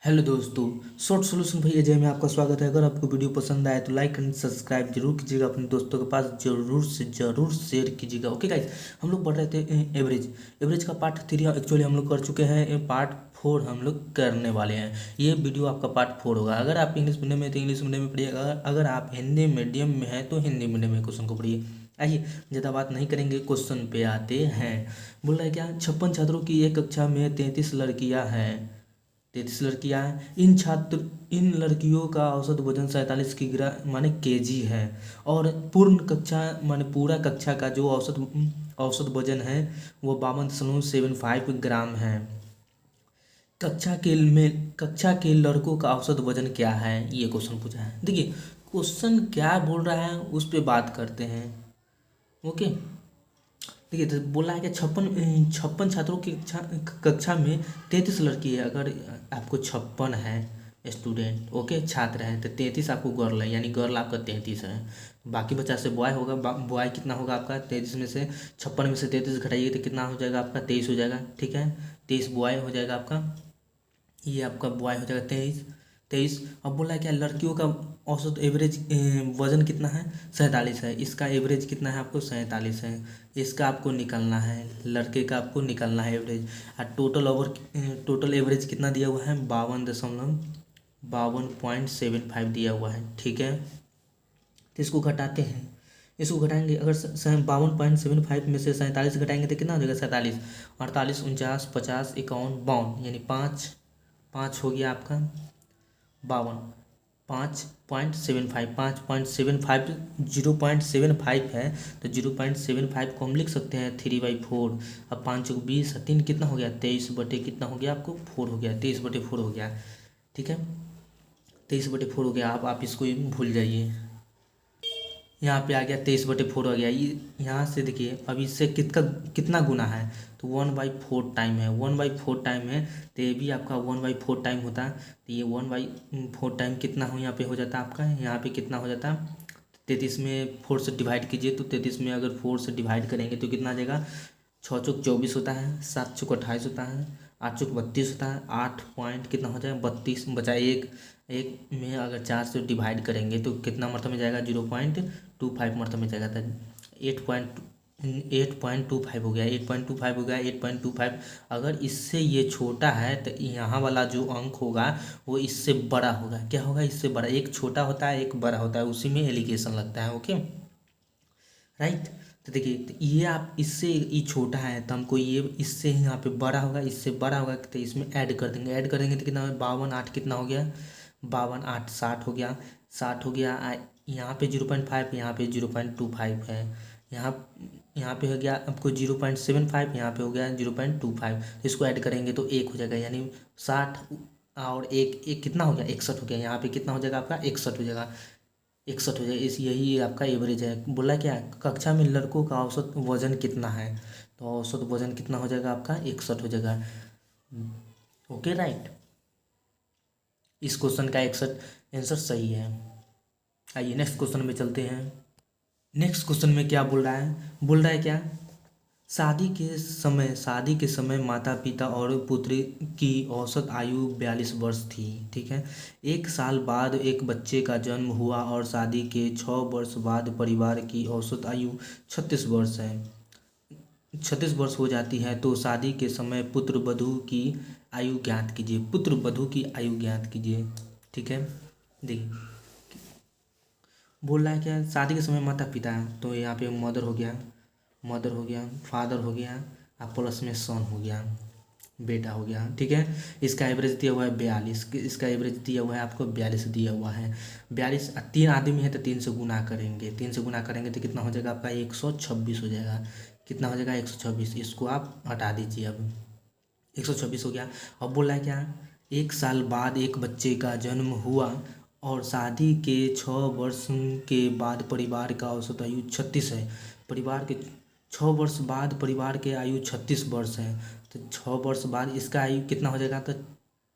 Hello दोस्तों, short solution भाई अजय में आपका स्वागत है। अगर आपको वीडियो पसंद आए तो लाइक एंड सब्सक्राइब जरूर कीजिएगा, अपने दोस्तों के पास जरूर से जरूर शेयर कीजिएगा। ओके गाइस, हम लोग पढ़ रहे थे एवरेज। एवरेज का पार्ट 3 एक्चुअली हम लोग कर चुके हैं, पार्ट 4 हम लोग करने वाले हैं। ये वीडियो आपका पार्ट 4 होगा। अगर आप इंग्लिश मीडियम में तो इंग्लिश मीडियम में पढ़िएगा, अगर आप हिंदी मीडियम में हैं तो हिंदी मीडियम में क्वेश्चन को पढ़िए। आइए ज़्यादा बात नहीं करेंगे, क्वेश्चन पे आते हैं। बोल रहा है क्या, 56 छात्रों की एक कक्षा में 33 लड़कियां हैं। 33 लड़कियां हैं। इन लड़कियों का औसत वजन 47 की ग्रा माने केजी है। और पूर्ण कक्षा माने पूरा कक्षा का जो औसत वजन है वो 52.75 ग्राम है। कक्षा के लड़कों का औसत वजन क्या है, ये क्वेश्चन पूछा है। देखिए क्वेश्चन क्या बोल रहा है उस पर बात करते हैं। ओके, देखिए तो बोला है कि छप्पन छप्पन छात्रों की कक्षा में 33 लड़की है। अगर आपको 56 है स्टूडेंट, ओके छात्र हैं, तो 33 आपको गर्ल है, यानी गर्ल आपका 33 है। बाकी बच्चा से बॉय होगा। बॉय कितना होगा आपका 33 में से 56 में से 33 घटाइए तो कितना हो जाएगा आपका 23 हो जाएगा। ठीक है, 23 बॉय हो जाएगा आपका। ये आपका बॉय हो जाएगा 23 23। अब बोला है क्या, लड़कियों का औसत एवरेज वजन कितना है 47 है। इसका एवरेज कितना है आपको 47 है। इसका आपको निकालना है, लड़के का आपको निकालना है एवरेज। और टोटल एवरेज कितना दिया हुआ है 52.75 दिया हुआ है। ठीक है, तो इसको घटाते हैं। इसको घटाएंगे, अगर 52.75 में से 47 घटाएंगे तो कितना हो जाएगा 47, 48, 49, 50, 51, 52, यानी पाँच पाँच हो गया आपका 52। 5.75 5.75 0.75 है, तो 0.75 को हम लिख सकते हैं 3/4। अब 5 20, 3 कितना हो गया 23 बटे कितना हो गया आपको 4 हो गया, 23/4 हो गया। ठीक है, 23/4 हो गया। आप इसको भूल जाइए। यहाँ पे आ गया 23/4 आ गया। ये यहाँ से देखिए, अब इससे कितना गुना है, तो 1/4 टाइम है। 1/4 टाइम है, तो ये भी आपका 1/4 टाइम होता है। तो ये 1/4 टाइम कितना हो यहाँ पे हो जाता है आपका, यहाँ पे कितना हो जाता है 33 में 4 से डिवाइड कीजिए, तो 33 में अगर 4 से डिवाइड करेंगे तो कितना आ जाएगा 6 चौक 24 होता है, 7 चौक 28 होता है, 8 चौक 32 होता है। 8 पॉइंट कितना हो जाएगा 32 बचा एक। एक में अगर 4 से डिवाइड करेंगे तो कितना मरतबा में जाएगा 0.25 मरतबा में जाएगा। तो 8.25 हो गया, 8.25 हो गया, 8.25। अगर इससे ये छोटा है तो यहाँ वाला जो अंक होगा वो इससे बड़ा होगा। क्या होगा, इससे बड़ा। एक छोटा होता है एक बड़ा होता है, उसी में एलिगेशन लगता है। Okay right. तो देखिए, तो ये आप इससे ये छोटा है तो हमको ये इससे यहाँ पे बड़ा होगा, इससे बड़ा होगा, तो इसमें ऐड कर देंगे। ऐड करेंगे तो कितना होगा 52 8 कितना हो गया 52 8 60 हो गया। 60 हो गया। यहाँ पे 0.5, यहाँ पे 0.25 है। यहाँ यहाँ पे हो गया आपको 0.75, यहाँ पे हो गया 0.25। इसको ऐड करेंगे तो 1 हो जाएगा, यानी 60 और एक एक कितना हो गया 61 हो गया। यहाँ पे कितना हो जाएगा आपका 61 हो जाएगा। 61 हो जाए, इस यही आपका एवरेज है। बोला क्या, कक्षा में लड़कों का औसत वजन कितना है, तो औसत वजन कितना हो जाएगा आपका 61 हो जाएगा। ओके राइट, इस क्वेश्चन का 61 आंसर सही है। आइए नेक्स्ट क्वेश्चन में चलते हैं। नेक्स्ट क्वेश्चन में क्या बोल रहा है क्या, शादी के समय माता पिता और पुत्री की औसत आयु 42 वर्ष थी। ठीक है, 1 साल बाद एक बच्चे का जन्म हुआ और शादी के 6 वर्ष बाद परिवार की औसत आयु 36 वर्ष है, 36 वर्ष हो जाती है। तो शादी के समय पुत्र वधू की आयु ज्ञात कीजिए। पुत्र वधू की आयु ज्ञात कीजिए। ठीक है, देखिए बोल रहा है क्या, शादी के समय माता पिता है तो यहाँ पे मदर हो गया, फादर हो गया, और प्लस में सन हो गया, बेटा हो गया। ठीक है, इसका एवरेज दिया हुआ है 42। इसका एवरेज दिया हुआ है आपको 42 दिया हुआ है। 42, 3 आदमी है तो 3 से गुना करेंगे, 3 से गुना करेंगे तो कितना हो जाएगा आपका 126 हो जाएगा। कितना हो जाएगा 126। इसको आप हटा दीजिए। अब 126 हो गया। अब बोला है क्या, 1 साल बाद एक बच्चे का जन्म हुआ और शादी के 6 वर्ष के बाद परिवार का औसत आयु 36 है। परिवार के 6 वर्ष बाद परिवार के आयु 36 वर्ष है। तो 6 वर्ष बाद इसका आयु कितना हो जाएगा, तो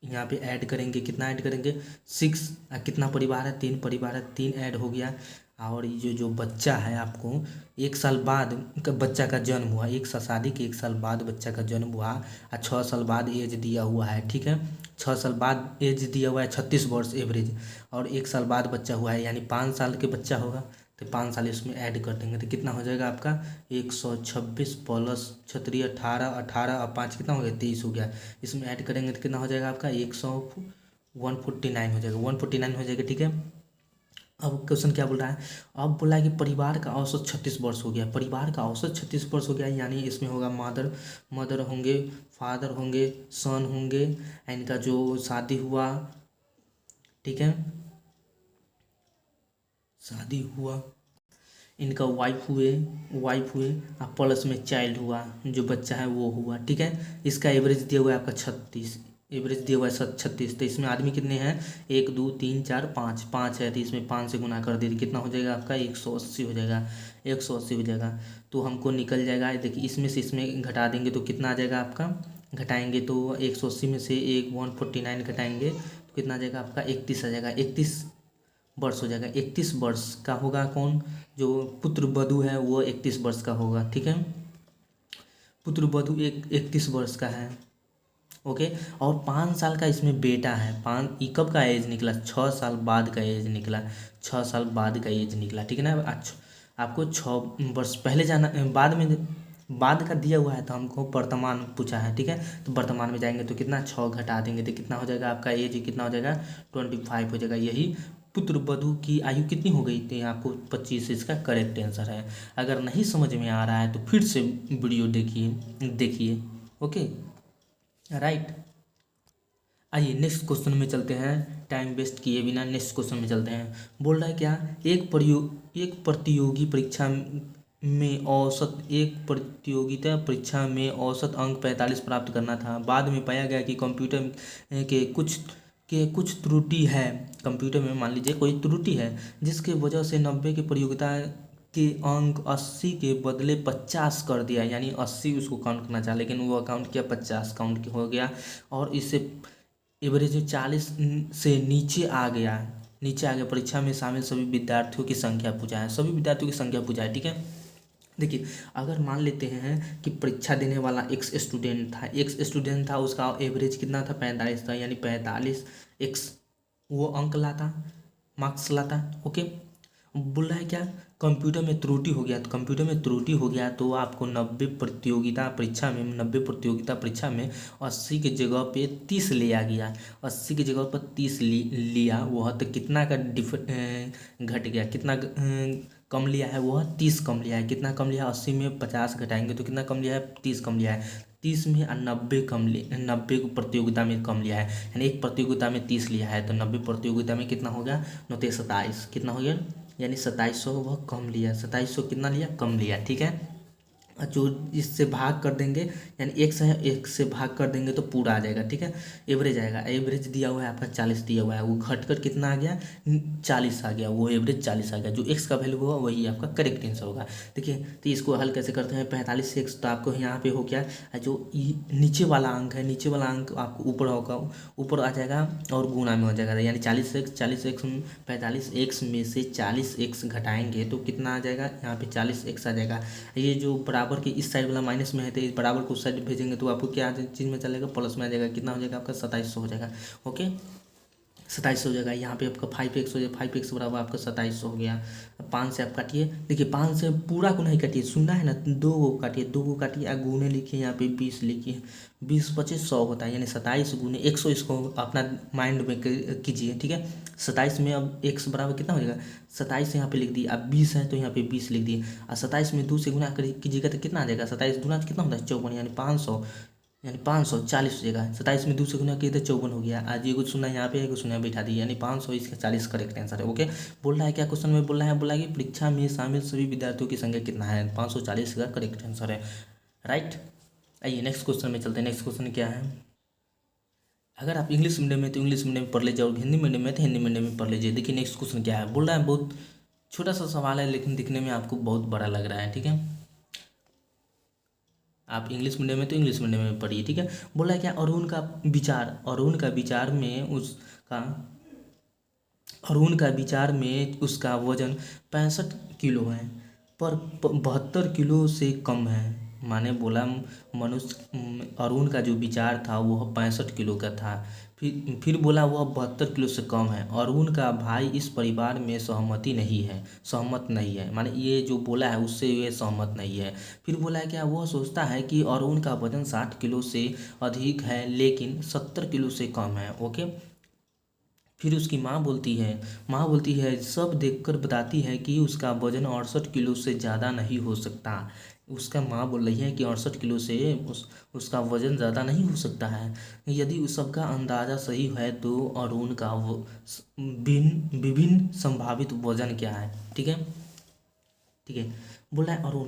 यहाँ पे ऐड करेंगे, कितना ऐड करेंगे 6। कितना परिवार है 3 परिवार है, 3 ऐड हो गया। और ये जो बच्चा है आपको 1 साल बाद बच्चा का जन्म हुआ, 1 साल शादी के 1 साल बाद बच्चा का जन्म हुआ और 6 साल बाद एज दिया हुआ है, ठीक है। 6 साल बाद एज दिया हुआ है 36 वर्ष एवरेज, और 1 साल बाद बच्चा हुआ है यानी 5 साल के बच्चा होगा, तो 5 साल इसमें ऐड कर देंगे तो कितना हो जाएगा आपका 126 प्लस 36 18 18 और 5 कितना हो गया 23 हो गया। इसमें ऐड करेंगे तो कितना हो जाएगा आपका 149 हो जाएगा, 149 हो जाएगा, ठीक है। अब क्वेश्चन क्या बोल रहा है, अब बोला है कि परिवार का औसत 36 वर्ष हो गया, परिवार का औसत 36 वर्ष हो गया, यानी इसमें होगा मदर होंगे, फादर होंगे, सन होंगे, इनका जो शादी हुआ, ठीक है, शादी हुआ, इनका वाइफ हुए और प्लस में चाइल्ड हुआ, जो बच्चा है वो हुआ, ठीक है। इसका एवरेज दिया हुआ है आपका 36, एवरेज दिया हुआ है 36, तो इसमें आदमी कितने हैं 1 2 3 4 5, 5 है तो इसमें 5 से गुना कर दीजिए, कितना हो जाएगा आपका 180 हो जाएगा, 180 हो जाएगा। तो हमको निकल जाएगा, देखिए इसमें से इसमें घटा देंगे तो कितना आ जाएगा आपका, घटाएंगे तो 180 में से 149 घटाएंगे तो कितना आ जाएगा आपका 31 आ जाएगा, 31 वर्ष हो जाएगा। 31 वर्ष का होगा कौन, जो पुत्र वधू है वो 31 वर्ष का होगा, ठीक है। पुत्र वधू 31 वर्ष का है, ओके। और 5 साल का इसमें बेटा है, कब का एज निकला 6 साल बाद का एज निकला, 6 साल बाद का एज निकला, ठीक है ना। अच्छा आपको 6 वर्ष पहले जाना, बाद का दिया हुआ है तो हमको वर्तमान पूछा है, ठीक है। तो वर्तमान में जाएंगे तो कितना 6 घटा देंगे तो कितना हो जाएगा आपका एज, कितना हो जाएगा 25 हो जाएगा। यही पुत्र वधू की आयु कितनी हो गई थी आपको 25, इसका करेक्ट आंसर है। अगर नहीं समझ में आ रहा है तो फिर से वीडियो देखिए, ओके, राइट। आइए नेक्स्ट क्वेश्चन में चलते हैं, टाइम वेस्ट किए बिना नेक्स्ट क्वेश्चन में चलते हैं। बोल रहा है क्या, एक प्रतियोगी परीक्षा में औसत अंक 45 प्राप्त करना था। बाद में पाया गया कि कंप्यूटर के कुछ त्रुटि है, कंप्यूटर में मान लीजिए कोई त्रुटि है जिसके वजह से 90 की प्रतियोगिता के अंक 80 के बदले 50 कर दिया, यानी 80 उसको काउंट करना चाहा लेकिन वो काउंट किया 50 काउंट हो गया, और इससे एवरेज 40 से नीचे आ गया। परीक्षा में शामिल सभी विद्यार्थियों की संख्या पूछा है, सभी विद्यार्थियों की संख्या पूछा है, ठीक है। देखिए अगर मान लेते हैं कि परीक्षा देने वाला एक्स स्टूडेंट था, उसका एवरेज कितना था 45 था, यानी 45 एक्स वो अंक लाता, मार्क्स लाता, ओके। बोल रहा है क्या, कंप्यूटर में त्रुटि हो गया, तो कंप्यूटर में त्रुटि हो गया तो आपको 90 प्रतियोगिता परीक्षा में 80 की जगह पे 30 लिया गया, 80 की जगह पर 30 लिया, वह तो कितना का घट गया, कितना कम लिया है, वह 30 कम लिया है। कितना कम लिया है, 80 में 50 घटाएंगे तो कितना कम लिया है 30 कम लिया है, 30 में 90 को प्रतियोगिता में कम लिया है, यानी एक प्रतियोगिता में 30 लिया है तो 90 प्रतियोगिता में कितना हो गया 27, कितना हो गया, यानी 2700 वह कम लिया, 2700 कितना लिया कम लिया, ठीक है। जो इससे भाग कर देंगे, यानी एक से भाग कर देंगे तो पूरा आ जाएगा, ठीक है। एवरेज आएगा, एवरेज दिया हुआ है आपका 40 दिया हुआ है, वो घटकर कितना आ गया 40 आ गया, वो एवरेज 40 आ गया, जो एक्स का वैल्यू होगा वही आपका करेक्ट आंसर होगा। देखिए तो इसको हल कैसे करते हैं, 45 से एक्स, तो आपको यहाँ पे हो गया जो नीचे वाला अंक है, नीचे वाला अंक आपको ऊपर होगा, ऊपर आ जाएगा और गुना में हो जाएगा, यानी 40x 45x में से 40x घटाएंगे तो कितना आ जाएगा, यहाँ पे 40x आ जाएगा। ये जो बराबर के इस साइड वाला माइनस में है तो इस बराबर को उस साइड भेजेंगे तो आपको क्या चीज़ में चलेगा, प्लस में आ जाएगा, कितना हो जाएगा आपका 2700 हो जाएगा, ओके 2700 हो जाएगा। यहाँ पे आपका 5x हो जाएगा, 5x बराबर आपका 2700 हो गया। 5 से आप काटिए, देखिए 5 से पूरा को नहीं काटिए, सुनना है ना, 2 को काटिए और गुने लिखिए, यहाँ पे 20 लिखिए, 20 25 100 होता है, यानी 27 गुने 100, इसको अपना माइंड में कीजिए, ठीक है। 27 में अब x बराबर कितना हो जाएगा 27 यहाँ पे लिख दिए, अब 20 है तो यहाँ पे 20 लिख दिए, और 27 में 2 से गुना कीजिएगा तो कितना आ जाएगा, 27 गुना कितना होता है 54, यानी 500, यानी 540 हो जाएगा। 27 में 2 से गुना किए तो 54 हो गया। आज ये कुछ सुना यहाँ पे, कुछ सुना बैठा दिया, यानी 500 इसका 40 करेक्ट आंसर है, ओके। बोल रहा है क्या क्वेश्चन में, बोला है कि परीक्षा में शामिल सभी विद्यार्थियों की संख्या कितना है, 540 का करेक्ट आंसर है, राइट। आइए नेक्स्ट क्वेश्चन में चलते हैं। नेक्स्ट क्वेश्चन क्या है, अगर आप इंग्लिश मीडियम में तो इंग्लिश मीडियम में पढ़ लीजिए, और हिंदी मीडियम में तो हिंदी मीडियम में पढ़ लीजिए। देखिए नेक्स्ट क्वेश्चन क्या है, बोल रहा है बहुत छोटा सा सवाल है लेकिन दिखने में आपको बहुत बड़ा लग रहा है, ठीक है। आप इंग्लिश मीडियम में तो इंग्लिश मीडियम में पढ़िए, ठीक है। बोला क्या, अरुण का विचार में अरुण का विचार में उसका वजन 65 किलो है पर 72 किलो से कम है। माने बोला मनुष्य अरुण का जो विचार था वह 65 किलो का था। फिर बोला वह 72 किलो से कम है। अरुण का भाई इस परिवार में सहमत नहीं है, माने ये जो बोला है उससे ये सहमत नहीं है। फिर बोला है क्या, वह सोचता है कि अरुण का वजन 60 किलो से अधिक है लेकिन 70 किलो से कम है। ओके। फिर उसकी माँ बोलती है सब देखकर बताती है कि उसका वजन 68 किलो से ज़्यादा नहीं हो सकता। उसका माँ बोल रही है कि 68 किलो से उसका वजन ज़्यादा नहीं हो सकता है। यदि उस सबका अंदाज़ा सही है तो अरुण का वो विभिन्न संभावित वजन क्या है। ठीक है, ठीक है। बोल रहा है अरुण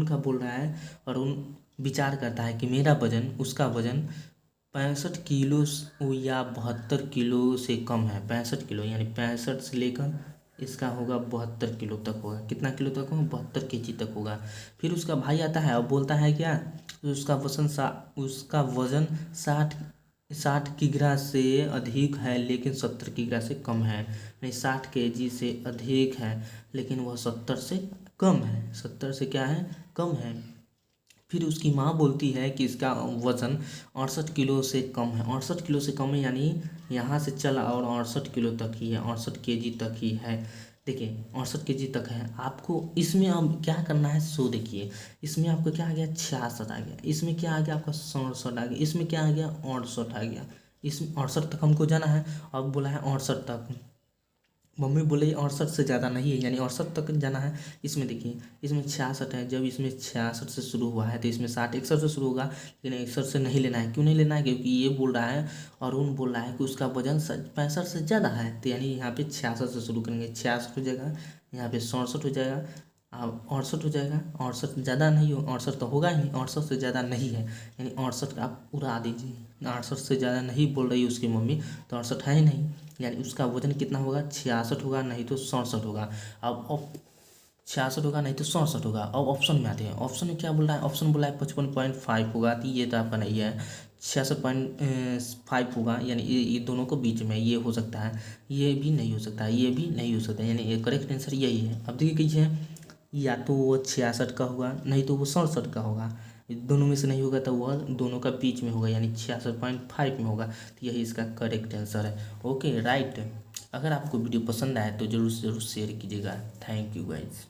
का बोल रहा है, अरुण विचार करता है कि मेरा वजन उसका वजन 65 किलो या 72 किलो से कम है। 65 किलो यानी 65 से लेकर इसका होगा 72 किलो तक होगा। कितना किलो तक होगा, 72 kg तक होगा। फिर उसका भाई आता है और बोलता है क्या, उसका वजन 60 किग्रा से अधिक है लेकिन 70 किग्रा से कम है। नहीं, 60 kg से अधिक है लेकिन वह 70 से कम है। 70 से क्या है, कम है। फिर उसकी माँ बोलती है कि इसका वज़न 68 किलो से कम है। 68 किलो से कम है यानी यहाँ से चला और 68 किलो तक ही है, 68 kg तक ही है। देखिए 68 kg तक है। आपको इसमें अब क्या करना है, सो देखिए इसमें आपको क्या आ गया, 66 आ गया। इसमें क्या आ गया आपका, 67 आ गया। इसमें क्या आ गया, 68 आ गया। इसमें 68 तक हमको जाना है। अब बोला है 68 तक, मम्मी बोले 68 से ज़्यादा नहीं है यानी 68 तक जाना है। इसमें देखिए इसमें 66 है, जब इसमें 66 से शुरू हुआ है तो इसमें 60 61 से शुरू होगा लेकिन 61 से नहीं लेना है। क्यों नहीं लेना है, क्योंकि ये बोल रहा है, अरुण बोल रहा है कि उसका वजन 65 से ज़्यादा है। तो यानी यहाँ पे 66 से शुरू करेंगे, 66 हो जाएगा, यहाँ पे 67 हो जाएगा, अब 68 हो जाएगा। 68 ज़्यादा नहीं हो, 68 तो होगा ही नहीं, 68 से ज़्यादा नहीं है यानी 68 का आप उड़ा दीजिए। 68 से ज़्यादा नहीं बोल रही उसकी मम्मी, तो 68 है ही नहीं यानी उसका वजन कितना होगा, 66 होगा नहीं तो 67 होगा। अब 66 होगा नहीं तो 67 होगा। अब ऑप्शन में आते हैं, ऑप्शन में क्या बोल रहा है, ऑप्शन बोला है 55.5 होगा, तो ये तो आपका नहीं है। 66.5 होगा यानी ये दोनों को बीच में ये हो सकता है, ये भी नहीं हो सकता, ये भी नहीं हो सकता, यानी ये करेक्ट आंसर यही है। अब देखिए कैसे है, या तो वो 66 का होगा नहीं तो वो 67 का होगा। दोनों में से नहीं होगा तो वह दोनों का बीच में होगा यानी 66.5 में होगा। तो यही इसका करेक्ट आंसर है। Okay, right. अगर आपको वीडियो पसंद आए तो ज़रूर से ज़रूर शेयर कीजिएगा। Thank you guys.